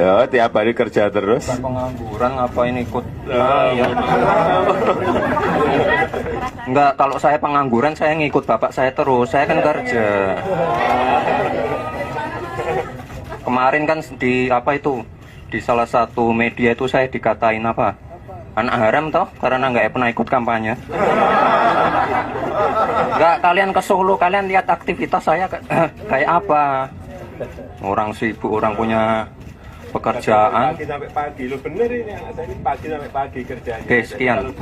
Ya, tiap hari kerja terus. Bukan pengangguran, ngapain ikut? Ya. Enggak, kalau saya pengangguran saya ngikut bapak saya terus. Saya kan kerja. Kemarin kan di apa itu? Di salah satu media itu saya dikatain apa? Anak haram toh, karena nggak pernah ikut kampanye. Enggak, kalian ke Solo, kalian lihat aktivitas saya kayak apa? Orang sibuk, orang punya pekerjaan. Pagi sampai pagi, lo bener ini. Saya ini pagi sampai pagi kerjanya. Oke, sekian.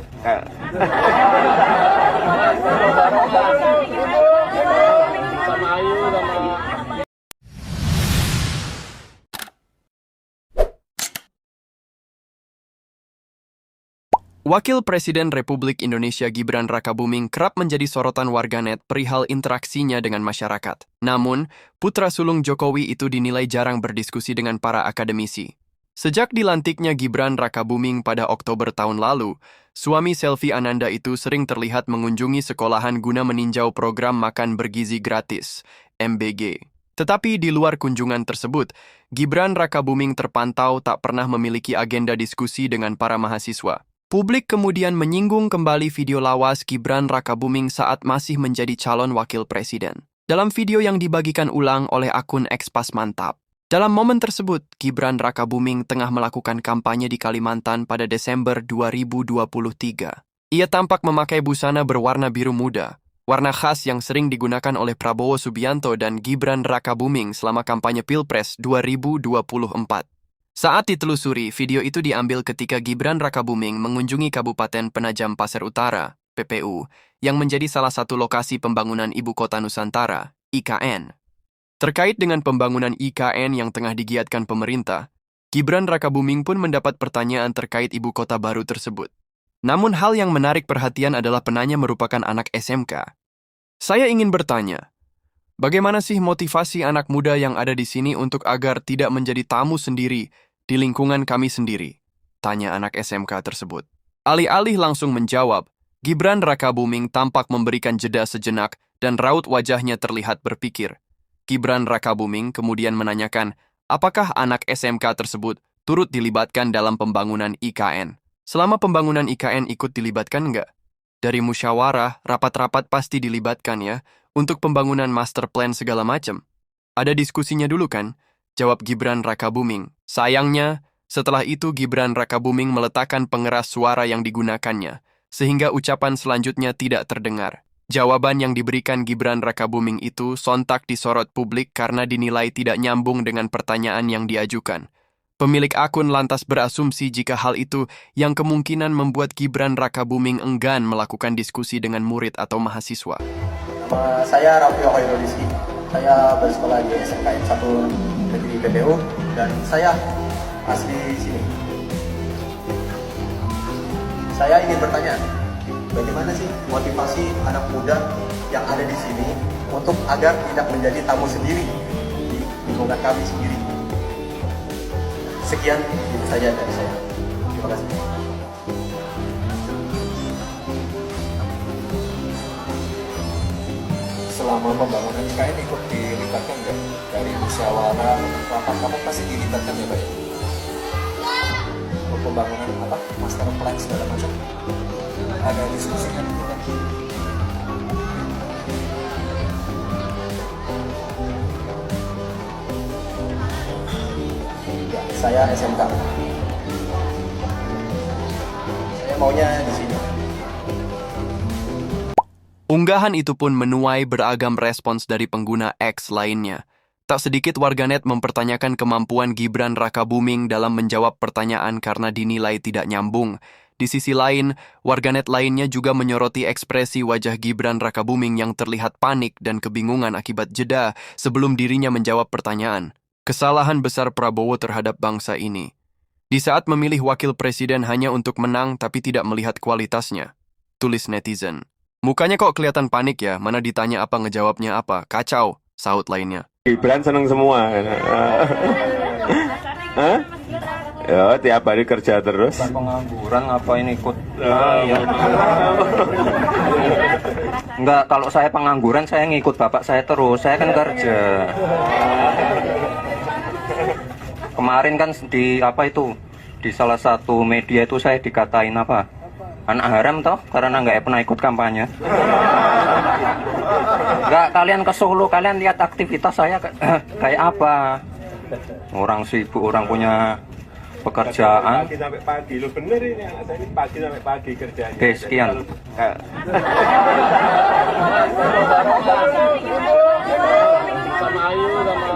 Wakil Presiden Republik Indonesia Gibran Rakabuming kerap menjadi sorotan warganet perihal interaksinya dengan masyarakat. Namun, putra sulung Jokowi itu dinilai jarang berdiskusi dengan para akademisi. Sejak dilantiknya Gibran Rakabuming pada Oktober tahun lalu, suami Selvi Ananda itu sering terlihat mengunjungi sekolahan guna meninjau program makan bergizi gratis, MBG. Tetapi di luar kunjungan tersebut, Gibran Rakabuming terpantau tak pernah memiliki agenda diskusi dengan para mahasiswa. Publik kemudian menyinggung kembali video lawas Gibran Rakabuming saat masih menjadi calon wakil presiden. Dalam video yang dibagikan ulang oleh akun Ekspas Mantap. Dalam momen tersebut, Gibran Rakabuming tengah melakukan kampanye di Kalimantan pada Desember 2023. Ia tampak memakai busana berwarna biru muda, warna khas yang sering digunakan oleh Prabowo Subianto dan Gibran Rakabuming selama kampanye Pilpres 2024. Saat ditelusuri, video itu diambil ketika Gibran Rakabuming mengunjungi Kabupaten Penajam Pasir Utara, PPU, yang menjadi salah satu lokasi pembangunan Ibu Kota Nusantara, IKN. Terkait dengan pembangunan IKN yang tengah digiatkan pemerintah, Gibran Rakabuming pun mendapat pertanyaan terkait ibu kota baru tersebut. Namun hal yang menarik perhatian adalah penanya merupakan anak SMK. Saya ingin bertanya, bagaimana sih motivasi anak muda yang ada di sini untuk agar tidak menjadi tamu sendiri di lingkungan kami sendiri? Tanya anak SMK tersebut. Alih-alih langsung menjawab, Gibran Rakabuming tampak memberikan jeda sejenak dan raut wajahnya terlihat berpikir. Gibran Rakabuming kemudian menanyakan, apakah anak SMK tersebut turut dilibatkan dalam pembangunan IKN? Selama pembangunan IKN ikut dilibatkan enggak? Dari musyawarah, rapat-rapat pasti dilibatkan ya, untuk pembangunan master plan segala macam. Ada diskusinya dulu kan? Jawab Gibran Rakabuming. Sayangnya, setelah itu Gibran Rakabuming meletakkan pengeras suara yang digunakannya, sehingga ucapan selanjutnya tidak terdengar. Jawaban yang diberikan Gibran Rakabuming itu sontak disorot publik karena dinilai tidak nyambung dengan pertanyaan yang diajukan. Pemilik akun lantas berasumsi jika hal itu yang kemungkinan membuat Gibran Rakabuming enggan melakukan diskusi dengan murid atau mahasiswa. Saya Raffi Hoirul-Rizky. Saya bersekolah di SMKN 1 Negeri PPU dan saya asli sini. Saya ingin bertanya, bagaimana sih motivasi anak muda yang ada di sini untuk agar tidak menjadi tamu sendiri di lingkungan kami sendiri? Sekian, itu saja dari saya. Terima kasih. Selama pembangunan IKN ikut dilibatkan nggak? Dari musyawarah, rapat-rapat pasti dilibatkan ya Pak? Untuk pembangunan apa? Master plan segala macam? Ada diskusinya dulu kan? Ya, saya SMK. Saya maunya di sini. Unggahan itu pun menuai beragam respons dari pengguna X lainnya. Tak sedikit warganet mempertanyakan kemampuan Gibran Rakabuming dalam menjawab pertanyaan karena dinilai tidak nyambung. Di sisi lain, warganet lainnya juga menyoroti ekspresi wajah Gibran Rakabuming yang terlihat panik dan kebingungan akibat jeda sebelum dirinya menjawab pertanyaan. Kesalahan besar Prabowo terhadap bangsa ini. Di saat memilih wakil presiden hanya untuk menang tapi tidak melihat kualitasnya. Tulis netizen. Mukanya kok kelihatan panik ya, mana ditanya apa ngejawabnya apa, kacau, sahut lainnya. Gibran seneng semua. Hah? Ya, tiap hari kerja terus. Bukan pengangguran, ngapain ikut? Ya. Enggak, kalau saya pengangguran saya ngikut bapak saya terus. Saya kan kerja. Kemarin kan di apa itu, di salah satu media itu saya dikatain apa, anak haram toh karena nggak pernah ikut kampanye. Nggak, kalian ke Solo, kalian lihat aktivitas saya kayak apa. Orang sibuk, orang punya pekerjaan. Pagi sampai pagi, lo bener ini anak saya ini pagi sampai pagi kerjanya. Oke, sekian. Sama Ayu sama